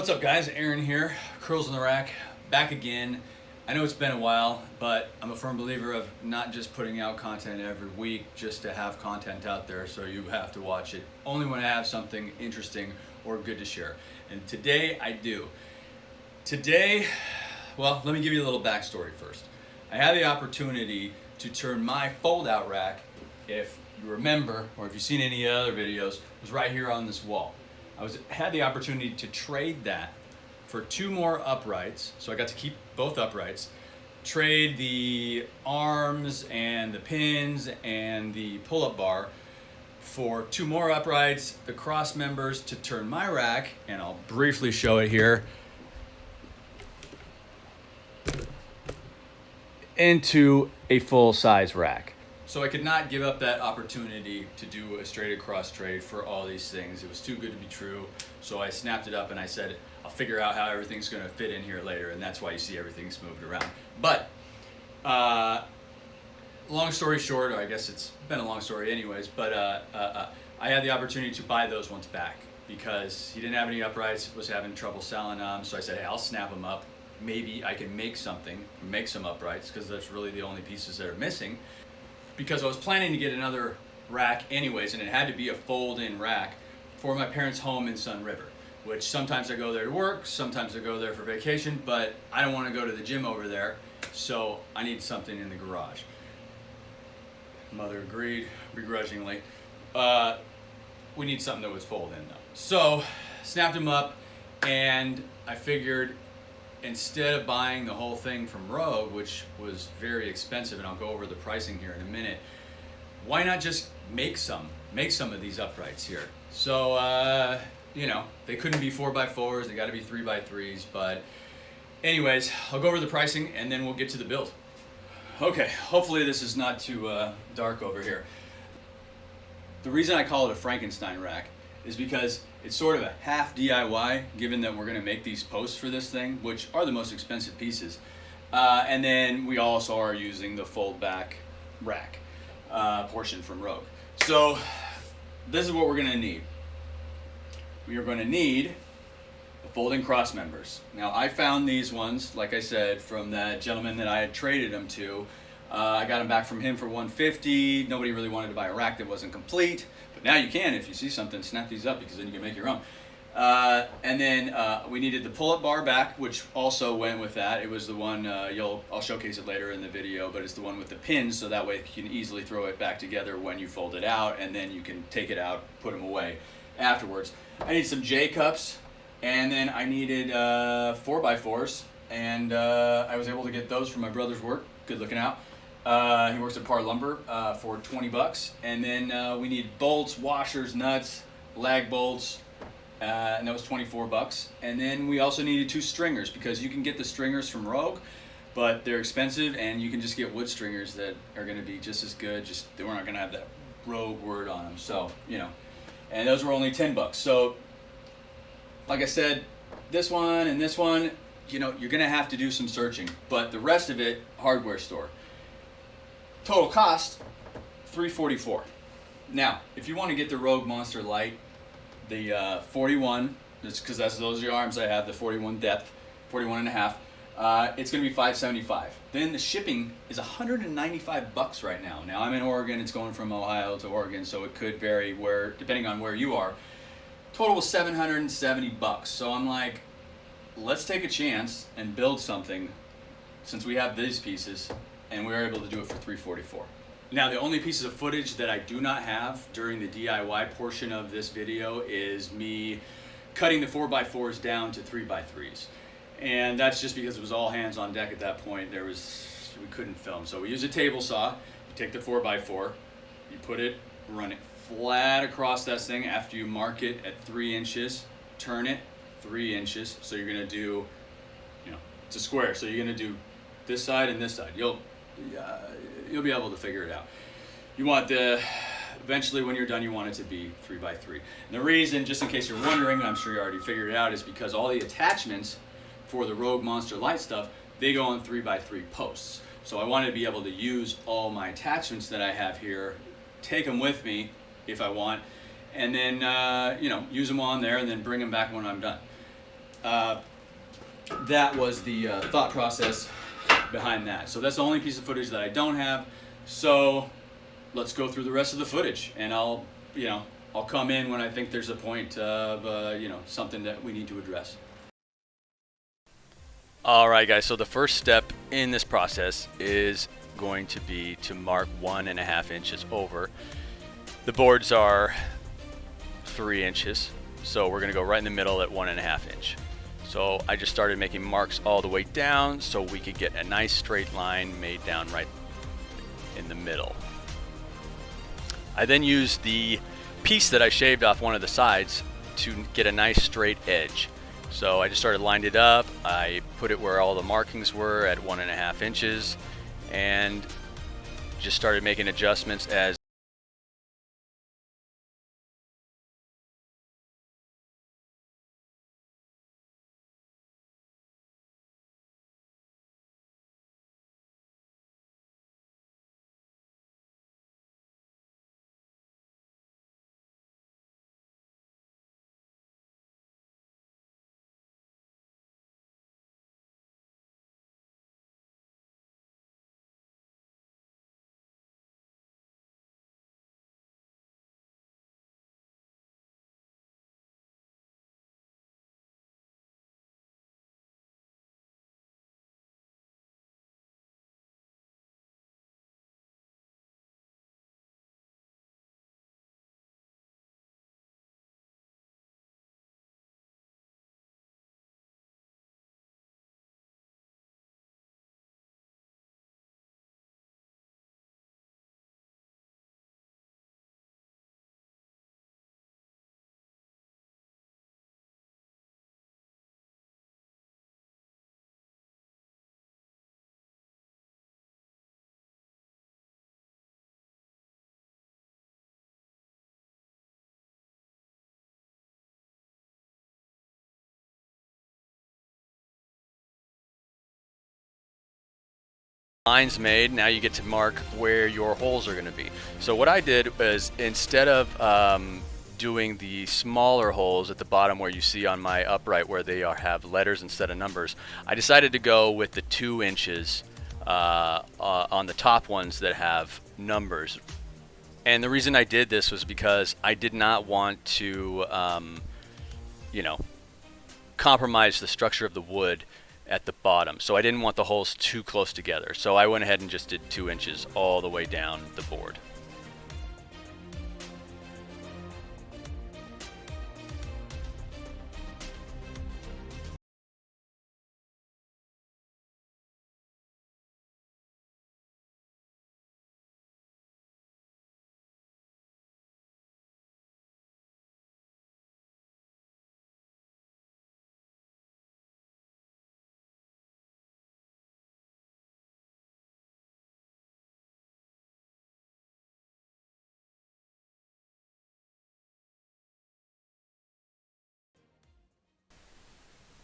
What's up guys, Aaron here, Curls in the Rack, back again. I know it's been a while, but I'm a firm believer of not just putting out content every week just to have content out there, so you have to watch it only when I have something interesting or good to share. And today I do. Today, well, let me give you a little backstory first. I had the opportunity to turn my fold-out rack, if you remember, or if you've seen any other videos, was right here on this wall. Had the opportunity to trade that for two more uprights, so I got to keep both uprights, trade the arms and the pins and the pull-up bar for two more uprights, the cross members to turn my rack, and I'll briefly show it here, into a full-size rack. So I could not give up that opportunity to do a straight across trade for all these things. It was too good to be true. So I snapped it up and I said, I'll figure out how everything's gonna fit in here later, and that's why you see everything's moved around. But long story short, or I guess it's been a long story anyways, but I had the opportunity to buy those ones back because he didn't have any uprights, was having trouble selling them. So I said, hey, I'll snap them up. Maybe I can make some uprights, because that's really the only pieces that are missing. Because I was planning to get another rack anyways, and it had to be a fold-in rack for my parents' home in Sun River, which sometimes I go there to work, sometimes I go there for vacation, but I don't want to go to the gym over there, so I need something in the garage. Mother agreed, begrudgingly. We need something that was fold-in though. So, snapped them up, and I figured instead of buying the whole thing from Rogue, which was very expensive, and I'll go over the pricing here in a minute, why not just make some of these uprights here? So, they couldn't be 4x4s, they gotta be 3x3s, but anyways, I'll go over the pricing and then we'll get to the build. Okay, hopefully this is not too dark over here. The reason I call it a Frankenstein rack is because it's sort of a half DIY, given that we're gonna make these posts for this thing, which are the most expensive pieces. And then we also are using the fold back rack portion from Rogue. So this is what we're gonna need. We are gonna need the folding cross members. Now I found these ones, like I said, from that gentleman that I had traded them to. I got them back from him for $150. Nobody really wanted to buy a rack that wasn't complete, but now you can. If you see something, snap these up, because then you can make your own. And then we needed the pull-up bar back, which also went with that. It was the one, I'll showcase it later in the video, but it's the one with the pins, so that way you can easily throw it back together when you fold it out, and then you can take it out, put them away afterwards. I need some J-cups, and then I needed 4x4s, and I was able to get those from my brother's work. Good looking out. He works at Par Lumber for $20, and then we need bolts, washers, nuts, lag bolts, and that was $24. And then we also needed two stringers, because you can get the stringers from Rogue, but they're expensive, and you can just get wood stringers that are going to be just as good. Just they weren't going to have that Rogue word on them, so and those were only $10. So, like I said, this one and this one, you're going to have to do some searching, but the rest of it, hardware store. Total cost, $344. Now, if you want to get the Rogue Monster Light, the 41, because those are the arms I have, the 41 depth, 41 and a half, it's going to be $575. Then the shipping is $195 right now. Now, I'm in Oregon, it's going from Ohio to Oregon, so it could vary depending on where you are. Total was $770. So I'm like, let's take a chance and build something, since we have these pieces, and we were able to do it for $344. Now, the only pieces of footage that I do not have during the DIY portion of this video is me cutting the 4x4s down to 3x3s. And that's just because it was all hands on deck at that point. We couldn't film. So we use a table saw. You take the 4x4, you put it, run it flat across that thing after you mark it at 3 inches, turn it 3 inches. So you're gonna do, it's a square. So you're gonna do this side and this side. You'll be able to figure it out. You want eventually when you're done, you want it to be 3x3. And the reason, just in case you're wondering, I'm sure you already figured it out, is because all the attachments for the Rogue Monster Light stuff, they go on 3x3 posts. So I wanted to be able to use all my attachments that I have here, take them with me if I want, and then use them on there and then bring them back when I'm done. that was the thought process behind that. So that's the only piece of footage that I don't have. So let's go through the rest of the footage, and I'll come in when I think there's a point of something that we need to address. All right, guys. So the first step in this process is going to be to mark 1.5 inches over. The boards are 3 inches, so we're going to go right in the middle at 1.5 inch. So I just started making marks all the way down so we could get a nice straight line made down right in the middle. I then used the piece that I shaved off one of the sides to get a nice straight edge. So I just started lined it up. I put it where all the markings were at 1.5 inches and just started making adjustments as lines made. Now you get to mark where your holes are going to be. So what I did was, instead of doing the smaller holes at the bottom where you see on my upright where they have letters instead of numbers, I decided to go with the 2 inches on the top ones that have numbers. And the reason I did this was because I did not want to compromise the structure of the wood at the bottom. So I didn't want the holes too close together. So I went ahead and just did 2 inches all the way down the board.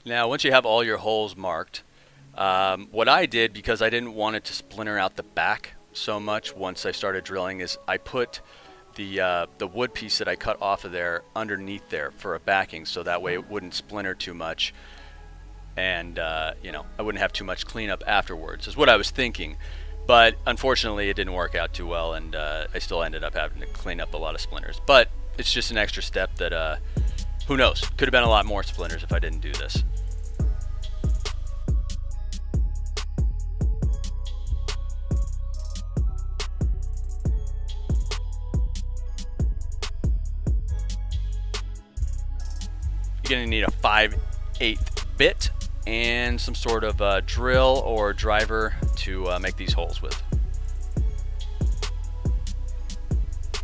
Now, once you have all your holes marked, what I did, because I didn't want it to splinter out the back so much once I started drilling, is I put the wood piece that I cut off of there underneath there for a backing, so that way it wouldn't splinter too much, and I wouldn't have too much cleanup afterwards, is what I was thinking. But unfortunately, it didn't work out too well, and I still ended up having to clean up a lot of splinters. But it's just an extra step that, who knows, could have been a lot more splinters if I didn't do this. You're going to need a 5/8 bit and some sort of drill or driver to make these holes with.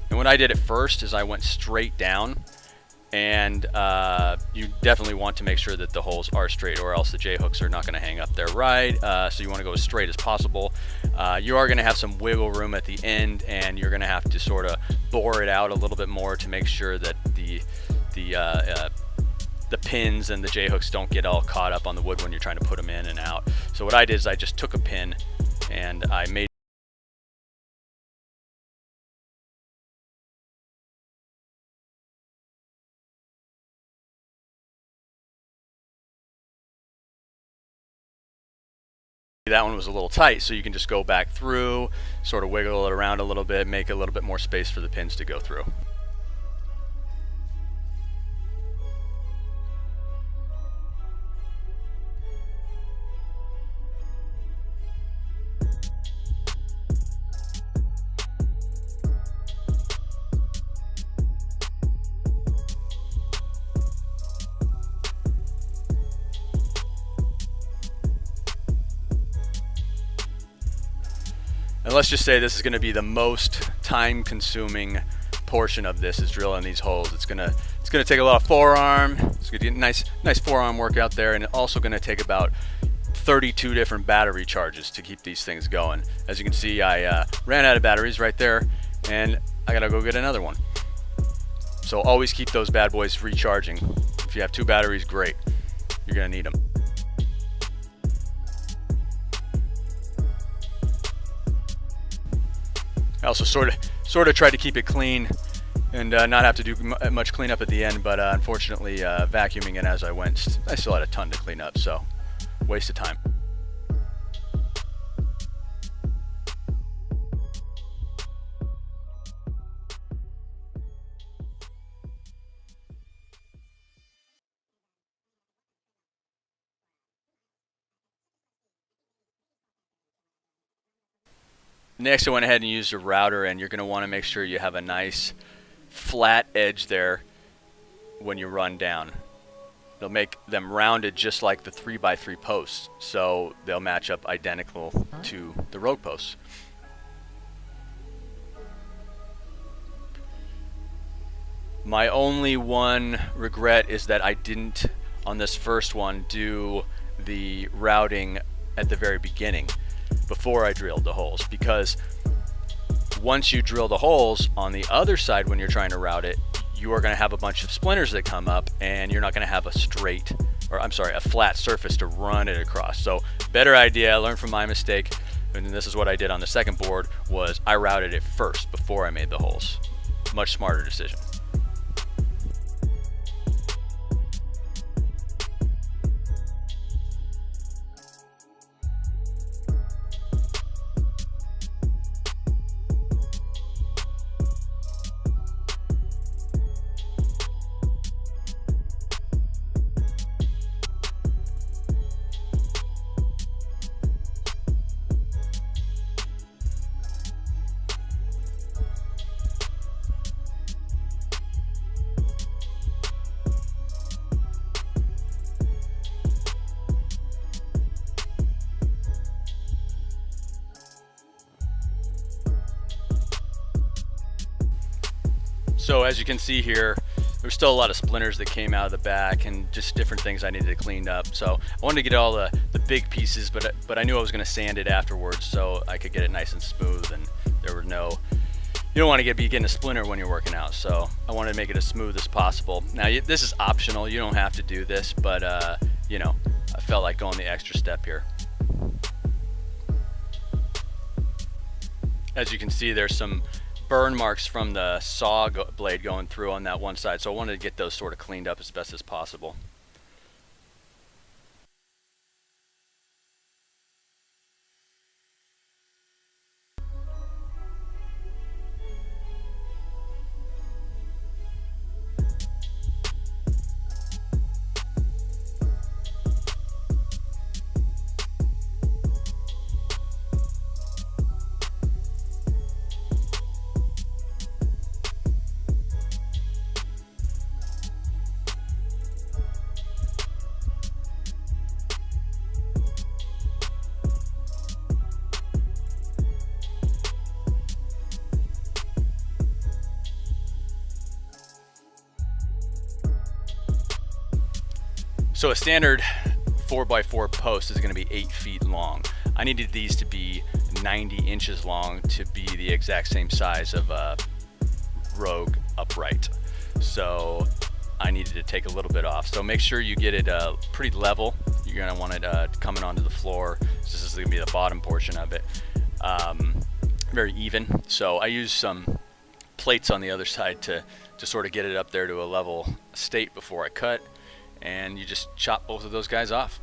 And what I did at first is I went straight down, and you definitely want to make sure that the holes are straight, or else the J-hooks are not going to hang up there right. So you want to go as straight as possible. You are going to have some wiggle room at the end, and you're going to have to sort of bore it out a little bit more to make sure that the pins and the J-hooks don't get all caught up on the wood when you're trying to put them in and out. So what I did is I just took a pin and I made That one was a little tight, so you can just go back through, sort of wiggle it around a little bit, make a little bit more space for the pins to go through. And let's just say this is going to be the most time-consuming portion of this, is drilling these holes. It's gonna take a lot of forearm. It's gonna be a nice forearm workout there, and it's also going to take about 32 different battery charges to keep these things going. As you can see, I ran out of batteries right there, and I gotta go get another one. So always keep those bad boys recharging. If you have 2 batteries, great. You're gonna need them. I also sort of tried to keep it clean and not have to do much cleanup at the end, but unfortunately vacuuming it as I went, I still had a ton to clean up, so waste of time. Next, I went ahead and used a router, and you're going to want to make sure you have a nice flat edge there when you run down. They'll make them rounded just like the 3x3 posts, so they'll match up identical to the rogue posts. My only one regret is that I didn't, on this first one, do the routing at the very beginning, before I drilled the holes, because once you drill the holes on the other side when you're trying to route it, you are going to have a bunch of splinters that come up, and you're not going to have a flat surface to run it across. So better idea, I learned from my mistake, and this is what I did on the second board, was I routed it first before I made the holes. Much smarter decision. So as you can see here, there's still a lot of splinters that came out of the back and just different things I needed to clean up. So I wanted to get all the big pieces, but I knew I was going to sand it afterwards so I could get it nice and smooth, and there were no, you don't want to be getting a splinter when you're working out. So I wanted to make it as smooth as possible. Now this is optional, you don't have to do this, but you know, I felt like going the extra step here. As you can see, there's some burn marks from the saw blade going through on that one side, so I wanted to get those sort of cleaned up as best as possible. So a standard 4x4 post is going to be 8 feet long. I needed these to be 90 inches long to be the exact same size of a rogue upright. So I needed to take a little bit off. So make sure you get it pretty level. You're going to want it coming onto the floor. So this is going to be the bottom portion of it. Very even. So I used some plates on the other side to sort of get it up there to a level state before I cut. And you just chop both of those guys off.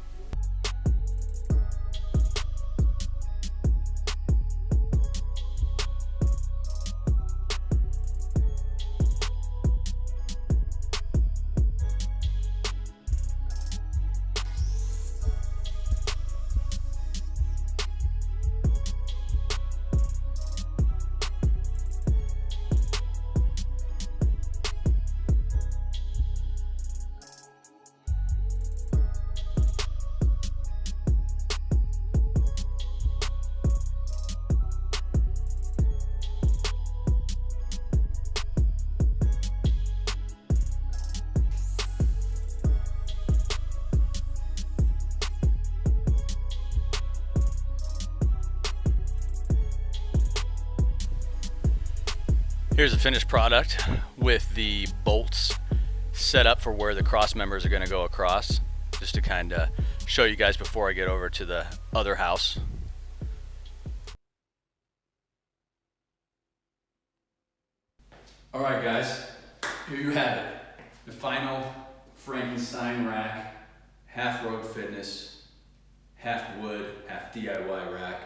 Here's the finished product with the bolts set up for where the cross members are going to go across, just to kind of show you guys before I get over to the other house. Alright guys, here you have it. The final Frankenstein rack, half Rogue Fitness, half wood, half DIY rack,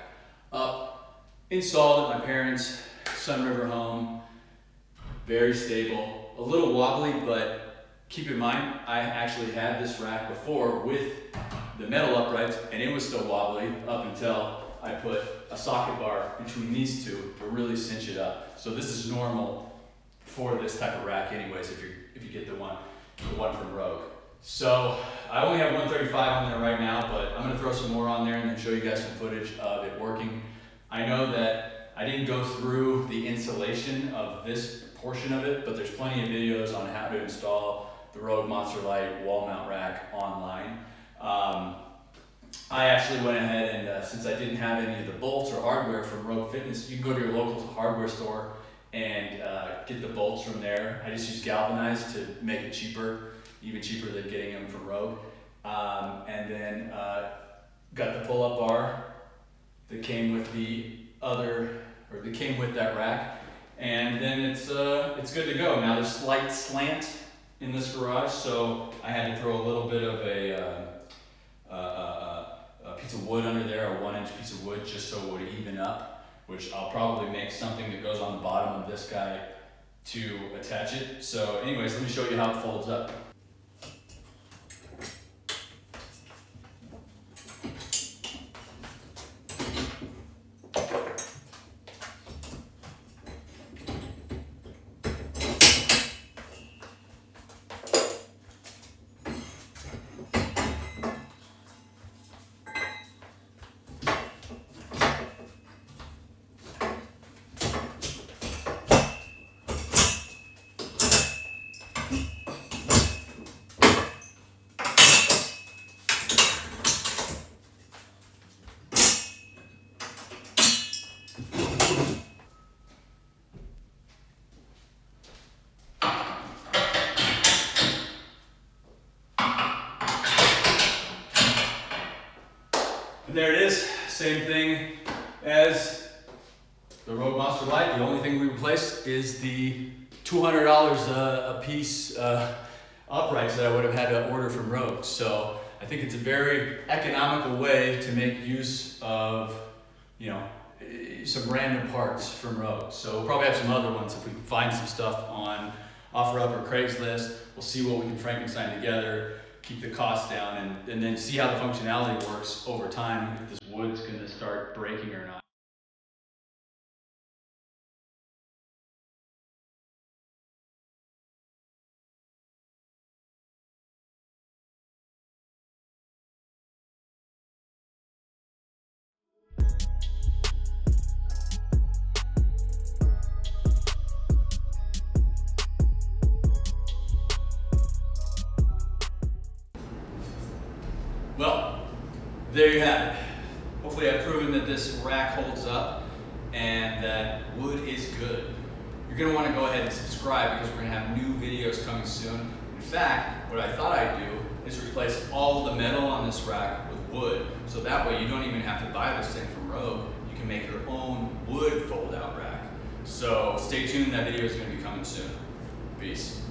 up, installed at my parents' Sun River home. Very stable, a little wobbly, but keep in mind, I actually had this rack before with the metal uprights, and it was still wobbly up until I put a socket bar between these two to really cinch it up. So this is normal for this type of rack anyways, if you get the one from Rogue. So I only have 135 on there right now, but I'm gonna throw some more on there and then show you guys some footage of it working. I know that I didn't go through the installation of this portion of it, but there's plenty of videos on how to install the Rogue Monster Light wall mount rack online. I actually went ahead and since I didn't have any of the bolts or hardware from Rogue Fitness, you can go to your local hardware store and get the bolts from there. I just use galvanized to make it cheaper, even cheaper than getting them from Rogue. And then got the pull-up bar that came with that came with that rack. And then it's good to go. Now there's slight slant in this garage, so I had to throw a little bit of a piece of wood under there, a 1-inch piece of wood, just so it would even up, which I'll probably make something that goes on the bottom of this guy to attach it. So anyways, let me show you how it folds up. And there it is, same thing as the Rogue Monster Light. The only thing we replaced is the $200 a piece uprights that I would have had to order from Rogue. So I think it's a very economical way to make use of, some random parts from Rogue. So we'll probably have some other ones if we can find some stuff on OfferUp or Craigslist. We'll see what we can Frankenstein together, keep the cost down, and then see how the functionality works over time, if this wood's gonna start breaking or not. Well, there you have it. Hopefully I've proven that this rack holds up and that wood is good. You're gonna wanna go ahead and subscribe because we're gonna have new videos coming soon. In fact, what I thought I'd do is replace all the metal on this rack with wood. So that way you don't even have to buy this thing from Rogue. You can make your own wood fold out rack. So stay tuned, that video is gonna be coming soon. Peace.